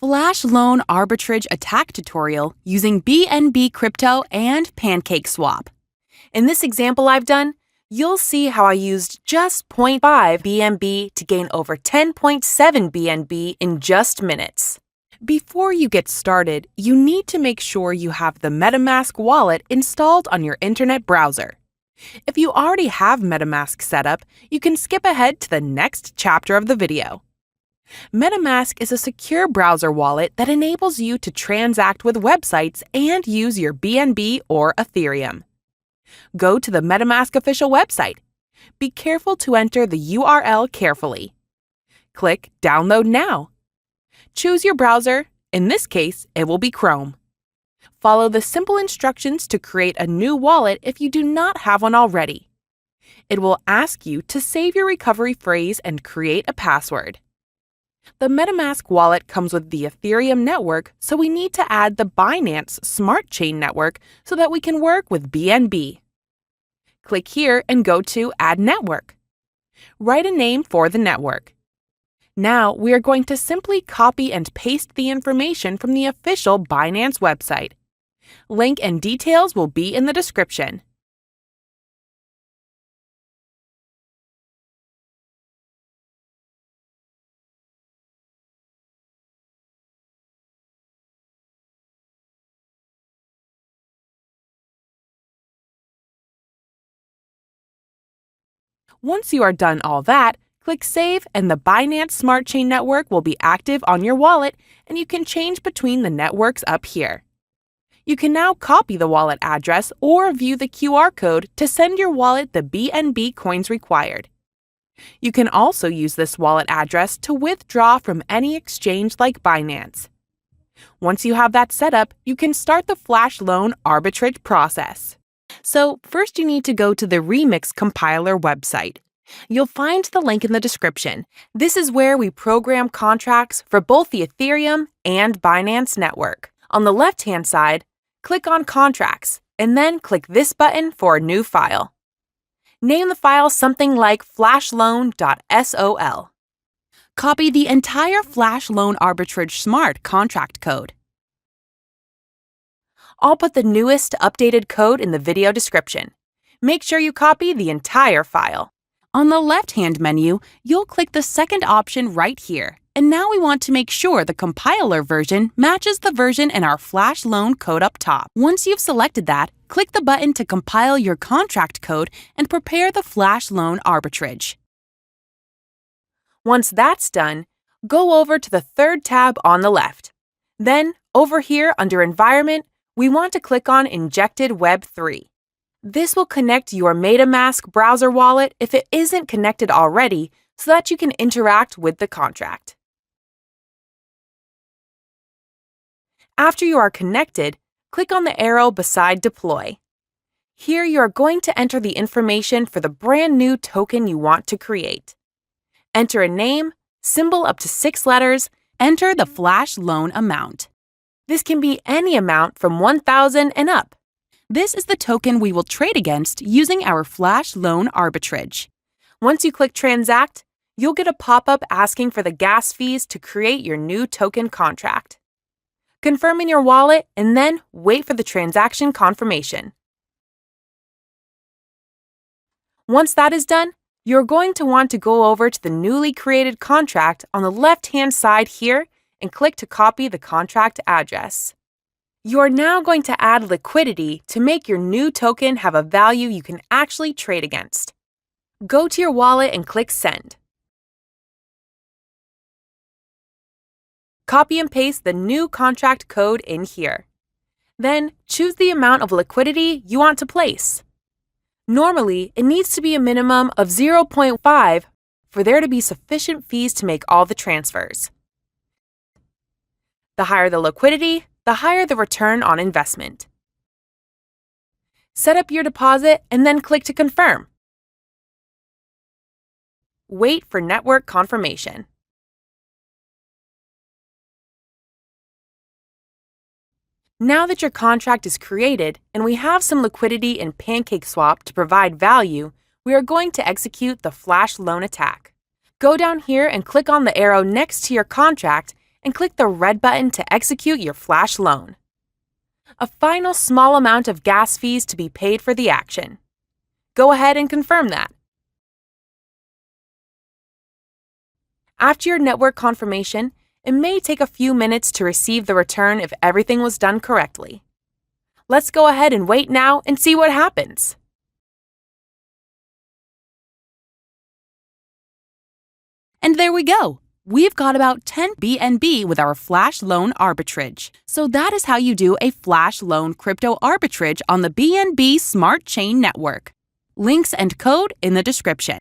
Flash Loan Arbitrage attack tutorial using BNB Crypto and PancakeSwap. In this example I've done, you'll see how I used just 0.5 BNB to gain over 10.7 BNB in just minutes. Before you get started, you need to make sure you have the Metamask wallet installed on your internet browser. If you already have Metamask set up, you can skip ahead to the next chapter of the video. Metamask is a secure browser wallet that enables you to transact with websites and use your BNB or Ethereum. Go to the Metamask official website. Be careful to enter the URL carefully. Click Download Now. Choose your browser. In this case, it will be Chrome. Follow the simple instructions to create a new wallet if you do not have one already. It will ask you to save your recovery phrase and create a password. The Metamask wallet comes with the Ethereum network, so we need to add the Binance Smart Chain network so that we can work with BNB. Click here and go to Add Network. Write a name for the network. Now we are going to simply copy and paste the information from the official Binance website. Link and details will be in the description. Once you are done all that, click Save and the Binance Smart Chain network will be active on your wallet and you can change between the networks up here. You can now copy the wallet address or view the QR code to send your wallet the BNB coins required. You can also use this wallet address to withdraw from any exchange like Binance. Once you have that set up, you can start the Flash Loan arbitrage process. So first you need to go to the Remix Compiler website. You'll find the link in the description. This is where we program contracts for both the Ethereum and Binance network. On the left-hand side, click on Contracts, and then click this button for a new file. Name the file something like FlashLoan.sol. Copy the entire Flash Loan Arbitrage Smart contract code. I'll put the newest updated code in the video description. Make sure you copy the entire file. On the left-hand menu, you'll click the second option right here. And now we want to make sure the compiler version matches the version in our Flash Loan code up top. Once you've selected that, click the button to compile your contract code and prepare the Flash Loan arbitrage. Once that's done, go over to the third tab on the left. Then, over here under Environment, we want to click on Injected Web 3. This will connect your Metamask browser wallet if it isn't connected already so that you can interact with the contract. After you are connected, click on the arrow beside Deploy. Here you are going to enter the information for the brand new token you want to create. Enter a name, symbol up to 6 letters, enter the Flash Loan amount. This can be any amount from 1,000 and up. This is the token we will trade against using our Flash Loan arbitrage. Once you click Transact, you'll get a pop-up asking for the gas fees to create your new token contract. Confirm in your wallet and then wait for the transaction confirmation. Once that is done, you're going to want to go over to the newly created contract on the left-hand side here and click to copy the contract address. You are now going to add liquidity to make your new token have a value you can actually trade against. Go to your wallet and click Send. Copy and paste the new contract code in here. Then choose the amount of liquidity you want to place. Normally, it needs to be a minimum of 0.5 for there to be sufficient fees to make all the transfers. The higher the liquidity, the higher the return on investment. Set up your deposit and then click to confirm. Wait for network confirmation. Now that your contract is created and we have some liquidity in PancakeSwap to provide value, we are going to execute the Flash Loan attack. Go down here and click on the arrow next to your contract and click the red button to execute your Flash loan. A final small amount of gas fees to be paid for the action. Go ahead and confirm that. After your network confirmation, it may take a few minutes to receive the return if everything was done correctly. Let's go ahead and wait now and see what happens. And there we go. We've got about 10 BNB with our Flash Loan Arbitrage. So that is how you do a Flash Loan crypto arbitrage on the BNB Smart Chain Network. Links and code in the description.